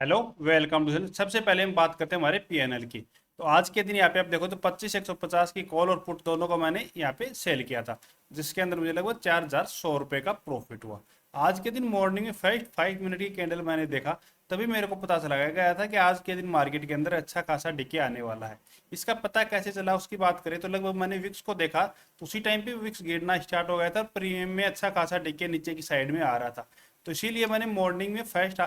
Hello, welcome to. सबसे पहले हम बात करते हैं हमारे पीएनएल की। तो आज के दिन यहाँ पे आप देखो तो 25 150 की कॉल और पुट दोनों को मैंने यहाँ पे सेल किया था, जिसके अंदर मुझे लगभग 4100 रुपये का प्रॉफिट हुआ। आज के दिन मॉर्निंग में 5 मिनट की कैंडल मैंने देखा, तभी मेरे को पता चला गया था कि आज के दिन मार्केट के अंदर अच्छा खासा डिके आने वाला है। इसका पता कैसे चला उसकी बात करें तो लगभग मैंने विक्स को देखा तो उसी टाइम पे विक्स गिरना स्टार्ट हो गया था, प्रीमियम में अच्छा खासा डिके नीचे की साइड में आ रहा था। तो इसीलिए मैंने मॉर्निंग में फर्स्ट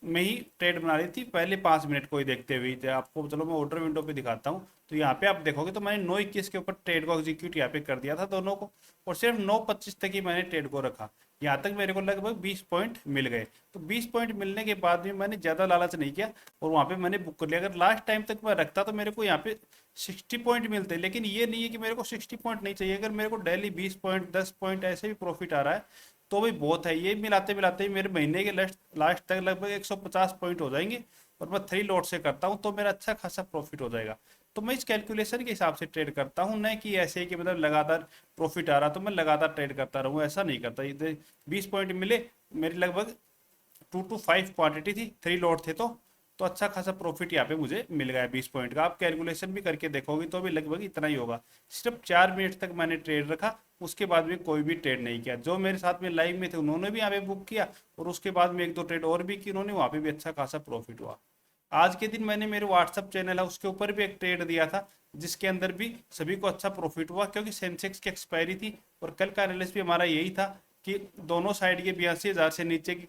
में ही ट्रेड बना ली थी, पहले 5 मिनट को ही देखते हुए थे आपको। चलो मैं ऑर्डर विंडो पे दिखाता हूँ। तो यहाँ पे आप देखोगे तो मैंने 9:21 के ऊपर ट्रेड को एग्जीक्यूट यहाँ पे कर दिया था दोनों को, और सिर्फ 9:25 तक ही मैंने ट्रेड को रखा। यहाँ तक मेरे को लगभग 20 पॉइंट मिल गए। तो 20 पॉइंट मिलने के बाद भी मैंने ज़्यादा लालच नहीं किया और वहाँ पे मैंने बुक कर लिया। अगर लास्ट टाइम तक मैं रखता तो मेरे को यहाँ पे 60 पॉइंट मिलते, लेकिन ये नहीं है कि मेरे को 60 पॉइंट नहीं चाहिए। अगर मेरे को डेली 20 पॉइंट 10 पॉइंट ऐसे भी प्रॉफिट आ रहा है तो भी बहुत है। ये मिलाते मिलाते ही मेरे महीने के लास्ट लास्ट तक लगभग 150 पॉइंट हो जाएंगे, और मैं 3 लॉट से करता हूँ तो मेरा अच्छा खासा प्रॉफिट हो जाएगा। तो मैं इस कैलकुलेशन के हिसाब से ट्रेड करता हूँ, न कि ऐसे ही कि मतलब लगातार प्रॉफिट आ रहा तो मैं लगातार ट्रेड करता रहूँ, ऐसा नहीं करता। ये 20 पॉइंट मिले, मेरी लगभग 2 to 5 क्वांटिटी थी, 3 लॉट थे, तो अच्छा खासा प्रॉफिट यहाँ पे मुझे मिल गया 20 पॉइंट का। आप कैलकुलेशन भी करके देखोगे तो भी लगभग इतना ही होगा। सिर्फ 4 मिनट तक मैंने ट्रेड रखा, उसके बाद में कोई भी ट्रेड नहीं किया। जो मेरे साथ में लाइव में थे उन्होंने भी यहाँ पे बुक किया, और उसके बाद में 1 2 ट्रेड और भी की उन्होंने, वहाँ पे भी अच्छा खासा प्रॉफिट हुआ। आज के दिन मैंने मेरे व्हाट्सअप चैनल है उसके ऊपर भी एक ट्रेड दिया था, जिसके अंदर भी सभी को अच्छा प्रॉफिट हुआ, क्योंकि सेंसेक्स की एक्सपायरी थी और कल का एनालिसिस भी हमारा यही था कि दोनों साइड के 82,000 से नीचे की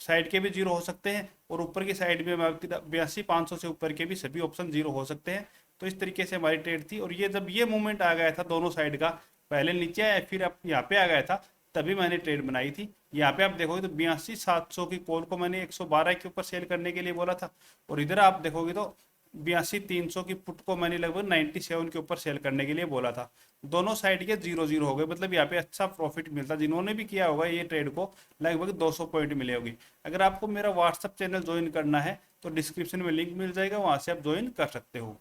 साइड के भी जीरो हो सकते हैं, और ऊपर की साइड में 82,500 से ऊपर के भी सभी ऑप्शन जीरो हो सकते हैं। तो इस तरीके से हमारी ट्रेड थी, और ये जब ये मूवमेंट आ गया था दोनों साइड का, पहले नीचे आया फिर अब यहाँ पे आ गया था, तभी मैंने ट्रेड बनाई थी। यहाँ पे आप देखोगे तो 82,700 की कॉल को मैंने 112 के ऊपर सेल करने के लिए बोला था, और इधर आप देखोगे तो 82,300 की पुट को मैंने लगभग 97 के ऊपर सेल करने के लिए बोला था। दोनों साइड के जीरो जीरो हो गए, मतलब यहाँ पे अच्छा प्रॉफिट मिलता। जिन्होंने भी किया होगा ये ट्रेड को लगभग 200 पॉइंट मिले होगी। अगर आपको मेरा व्हाट्सअप चैनल ज्वाइन करना है तो डिस्क्रिप्शन में लिंक मिल जाएगा, वहां से आप ज्वाइन कर सकते हो।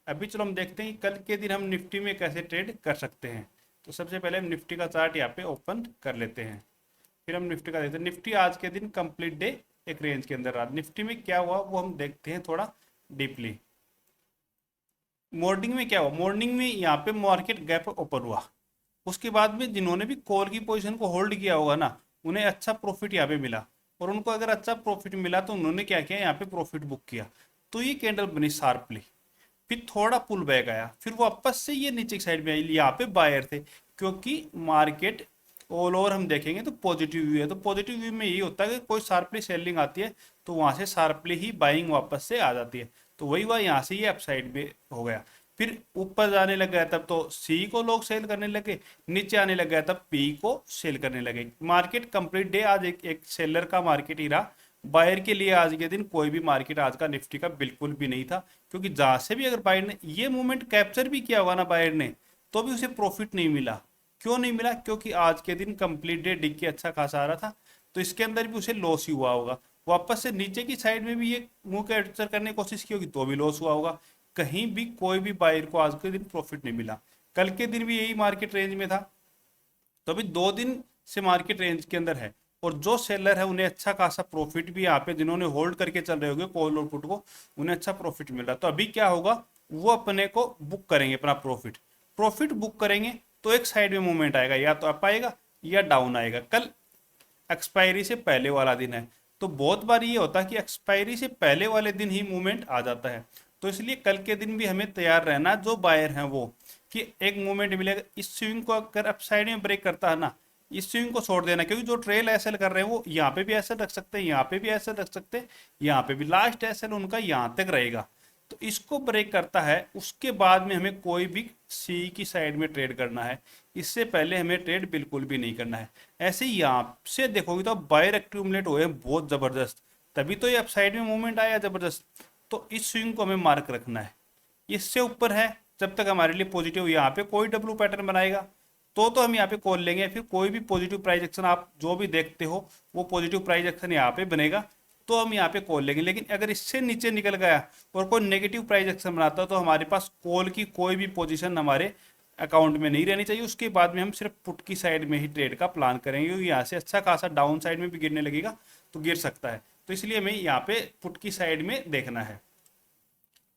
अभी चलो हम देखते हैं कि कल के दिन हम निफ्टी में कैसे ट्रेड कर सकते हैं। तो सबसे पहले हम निफ्टी का चार्ट यहाँ पे ओपन कर लेते हैं, फिर हम निफ्टी का देखते हैं। निफ्टी आज के दिन कंप्लीट डे एक रेंज के अंदर रहा। निफ्टी में क्या हुआ वो हम देखते हैं थोड़ा डीपली। मॉर्निंग में क्या हुआ, मॉर्निंग में यहाँ पे मार्केट गैप ओपन हुआ, उसके बाद में जिन्होंने भी कॉल की पोजीशन को होल्ड किया होगा ना, उन्हें अच्छा प्रॉफिट यहाँ पे मिला। और उनको अगर अच्छा प्रॉफिट मिला तो उन्होंने क्या किया, यहाँ पे प्रॉफिट बुक किया। तो ये कैंडल बनी शार्पली, फिर थोड़ा पुल बैक आया, फिर वापस से ये नीचे की साइड में आई। यहाँ पे बायर थे, क्योंकि मार्केट ऑल ओवर हम देखेंगे तो पॉजिटिव व्यू है। तो पॉजिटिव व्यू में यही होता है कि कोई शार्पली सेलिंग आती है तो वहां से शार्पली ही बाइंग वापस से आ जाती है। तो वही हुआ, यहाँ से ये अपसाइड में हो गया, फिर ऊपर जाने लग गया तब तो सी को लोग सेल करने लगे, नीचे आने लग गया तब पी को सेल करने लगे। मार्केट कंप्लीट डे आज एक सेलर का मार्केट ही रहा। बायर के लिए आज के दिन कोई भी मार्केट आज का निफ्टी का बिल्कुल भी नहीं था, क्योंकि जहां से भी अगर बायर ने ये मूवमेंट कैप्चर भी किया होगा ना बायर ने, तो भी उसे प्रॉफिट नहीं मिला। क्यों नहीं मिला, क्योंकि आज के दिन कंप्लीट डे डिग के अच्छा खासा आ रहा था, तो इसके अंदर भी उसे लॉस ही हुआ होगा। वापस से नीचे की साइड में भी ये मुंह कैप्चर करने की कोशिश की होगी तो भी लॉस हुआ होगा। कहीं भी कोई भी बायर को आज के दिन प्रॉफिट नहीं मिला। कल के दिन भी यही मार्केट रेंज में था, तो अभी 2 दिन से मार्केट रेंज के अंदर है, और जो सेलर है उन्हें अच्छा खासा प्रॉफिट भी यहाँ पे, जिन्होंने होल्ड करके चल रहे होंगे कॉल और पुट को, उन्हें अच्छा प्रॉफिट मिल रहा। तो अभी क्या होगा, वो अपने को बुक करेंगे अपना प्रॉफिट। प्रॉफिट बुक करेंगे तो एक साइड में मूवमेंट आएगा, या तो अप आएगा या डाउन आएगा। कल एक्सपायरी से पहले वाला दिन है, तो बहुत बार ये होता है कि एक्सपायरी से पहले वाले दिन ही मूवमेंट आ जाता है। तो इसलिए कल के दिन भी हमें तैयार रहना, जो बायर हैं वो, कि एक मूवमेंट मिलेगा। इस स्विंग को अगर अपसाइड में ब्रेक करता है ना, इस स्विंग को छोड़ देना, क्योंकि जो ट्रेल एसएल कर रहे हैं वो यहाँ पे भी एसएल रख सकते हैं, यहाँ पे भी एसएल रख सकते हैं, यहाँ पे भी लास्ट एसएल उनका यहाँ तक रहेगा। तो इसको ब्रेक करता है, उसके बाद में हमें कोई भी सी की साइड में ट्रेड करना है, इससे पहले हमें ट्रेड बिल्कुल भी नहीं करना है। ऐसे ही यहाँ से देखोगे तो बायर एक्यूमुलेट हुए हैं बहुत जबरदस्त, तभी तो ये अपसाइड में मूवमेंट आया जबरदस्त। तो इस स्विंग को हमें मार्क रखना है। इससे ऊपर है जब तक हमारे लिए पॉजिटिव, यहाँ पे कोई डब्ल्यू पैटर्न बनाएगा तो हम यहाँ पे कॉल लेंगे। फिर कोई भी पॉजिटिव प्राइस एक्शन आप जो भी देखते हो वो पॉजिटिव प्राइस एक्शन यहाँ पे बनेगा तो हम यहाँ पे कॉल लेंगे। लेकिन अगर इससे नीचे निकल गया और कोई नेगेटिव प्राइस एक्शन बनाता तो हमारे पास कॉल की कोई भी पोजीशन हमारे अकाउंट में नहीं रहनी चाहिए। उसके बाद में हम सिर्फ पुट की साइड में ही ट्रेड का प्लान करेंगे, क्योंकि यहाँ से अच्छा खासा डाउन साइड में भी गिरने लगेगा तो गिर सकता है। तो इसलिए हमें यहाँ पे पुट की साइड में देखना है।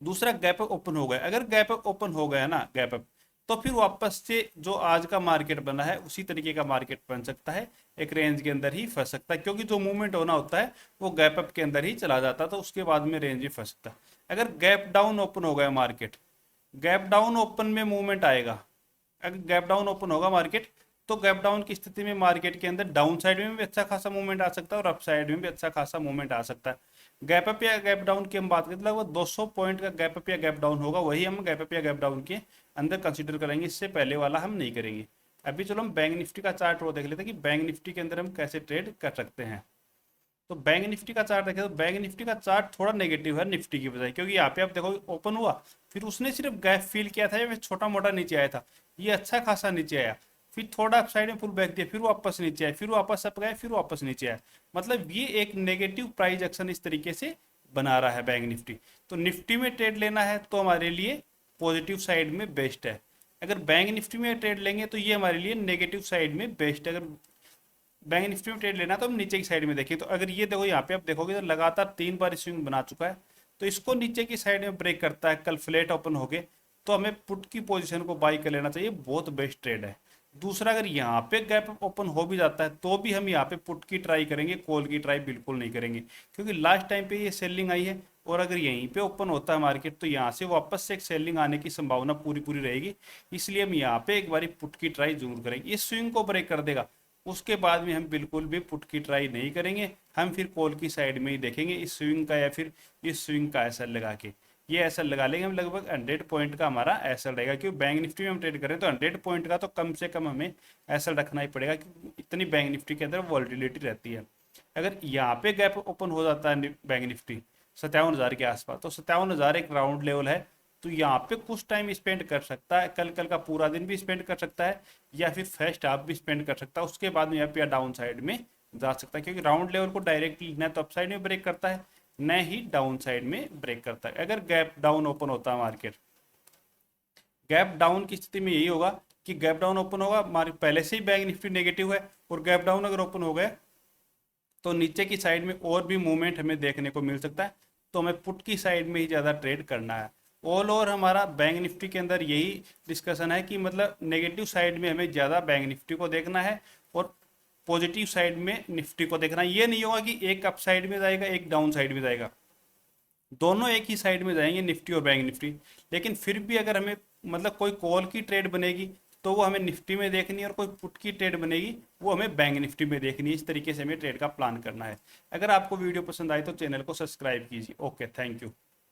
दूसरा, गैप अप ओपन हो गया। अगर गैप अप ओपन हो गया ना, गैप अप, तो फिर वापस से जो आज का मार्केट बना है उसी तरीके का मार्केट बन सकता है, एक रेंज के अंदर ही फंस सकता है, क्योंकि जो मूवमेंट होना होता है वो गैप अप के अंदर ही चला जाता है, तो उसके बाद में रेंज में फंस सकता है। अगर गैप डाउन ओपन हो गया मार्केट, गैप डाउन ओपन में मूवमेंट आएगा, अगर गैप डाउन ओपन होगा मार्केट, तो गैप डाउन की स्थिति में मार्केट के अंदर डाउन साइड में भी अच्छा खासा मूवमेंट आ सकता है और अप साइड में भी अच्छा खासा मूवमेंट आ सकता है। गैप अप या गैप डाउन की हम बात करें तो लगभग 200 पॉइंट का गैप अप या गैप डाउन होगा, वही हम गैप अप या गैप डाउन के अंदर कंसीडर करेंगे, इससे पहले वाला हम नहीं करेंगे। अभी चलो हम बैंक निफ्टी का चार्ट वो देख लेते हैं कि बैंक निफ्टी के अंदर हम कैसे ट्रेड कर सकते हैं। तो बैंक निफ्टी का चार्ट देखें तो बैंक निफ्टी का चार्ट थोड़ा नेगेटिव है निफ्टी की बजाय, क्योंकि यहाँ पे आप देखो ओपन हुआ, फिर उसने सिर्फ गैप फिल किया था या छोटा मोटा नीचे आया था, ये अच्छा खासा नीचे आया, फिर थोड़ा अप साइड में पुल बैक दिया, फिर वापस नीचे आया, फिर वापस अप गया, फिर वापस नीचे आया, मतलब ये एक नेगेटिव प्राइस एक्शन इस तरीके से बना रहा है बैंक निफ्टी। तो निफ्टी में ट्रेड लेना है तो हमारे लिए पॉजिटिव साइड में बेस्ट है, अगर बैंक निफ्टी में ट्रेड लेंगे तो ये हमारे लिए नेगेटिव साइड में बेस्ट है। अगर बैंक निफ्टी में ट्रेड लेना तो हम नीचे की साइड में देखिए, तो अगर ये देखो यहाँ पे आप देखोगे तो लगातार 3 बार स्विंग बना चुका है, तो इसको नीचे की साइड में ब्रेक करता है, कल फ्लैट ओपन हो गए, तो हमें पुट की पोजीशन को बाई कर लेना चाहिए, बहुत बेस्ट ट्रेड है। दूसरा, अगर यहाँ पे गैप ओपन हो भी जाता है तो भी हम यहाँ पे पुट की ट्राई करेंगे, कॉल की ट्राई बिल्कुल नहीं करेंगे, क्योंकि लास्ट टाइम पे ये सेलिंग आई है, और अगर यहीं पे ओपन होता है मार्केट तो यहाँ से वापस से एक सेलिंग आने की संभावना पूरी पूरी रहेगी, इसलिए हम यहाँ पे एक बारी पुट की ट्राई जरूर करेंगे। इस स्विंग को ब्रेक कर देगा, उसके बाद में हम बिल्कुल भी पुट की ट्राई नहीं करेंगे, हम फिर कॉल की साइड में ही देखेंगे इस स्विंग का, या फिर इस स्विंग का एसएल लगा के, ये एसएल लगा लेंगे हम, लगभग 100 पॉइंट का हमारा एसएल रहेगा, क्योंकि बैंक निफ्टी में हम ट्रेड करें तो 100 पॉइंट का तो कम से कम हमें एसएल रखना ही पड़ेगा, क्योंकि इतनी बैंक निफ्टी के अंदर वॉलिटिलिटी रहती है। अगर यहाँ पे गैप ओपन हो जाता है बैंक निफ्टी 57,000 के आसपास, तो 57,000 एक राउंड लेवल है, तो यहाँ पे कुछ टाइम स्पेंड कर सकता है, कल कल का पूरा दिन भी स्पेंड कर सकता है, या फिर फर्स्ट हाफ भी स्पेंड कर सकता है, उसके बाद में यहाँ पे डाउन साइड में जा सकता है, क्योंकि राउंड लेवल को डायरेक्टली न तो अप साइड में ब्रेक करता है न ही डाउन साइड में ब्रेक करता है। अगर गैप डाउन ओपन होता है मार्केट, गैप डाउन की स्थिति में यही होगा कि गैप डाउन ओपन होगा, मार्केट पहले से ही बैंक निफ्टी नेगेटिव है, और गैप डाउन अगर ओपन हो गए तो नीचे की साइड में और भी मूवमेंट हमें देखने को मिल सकता है, तो हमें पुट की साइड में ही ज़्यादा ट्रेड करना है। ऑल ओवर हमारा बैंक निफ्टी के अंदर यही डिस्कशन है कि मतलब नेगेटिव साइड में हमें ज़्यादा बैंक निफ्टी को देखना है, और पॉजिटिव साइड में निफ्टी को देखना है। ये नहीं होगा कि एक अप साइड में जाएगा एक डाउन साइड में जाएगा, दोनों एक ही साइड में जाएंगे निफ्टी और बैंक निफ्टी, लेकिन फिर भी अगर हमें मतलब कोई कॉल की ट्रेड बनेगी तो वो हमें निफ्टी में देखनी है, और कोई पुट की ट्रेड बनेगी वो हमें बैंक निफ्टी में देखनी है। इस तरीके से हमें ट्रेड का प्लान करना है। अगर आपको वीडियो पसंद आए तो चैनल को सब्सक्राइब कीजिए। Okay, thank you.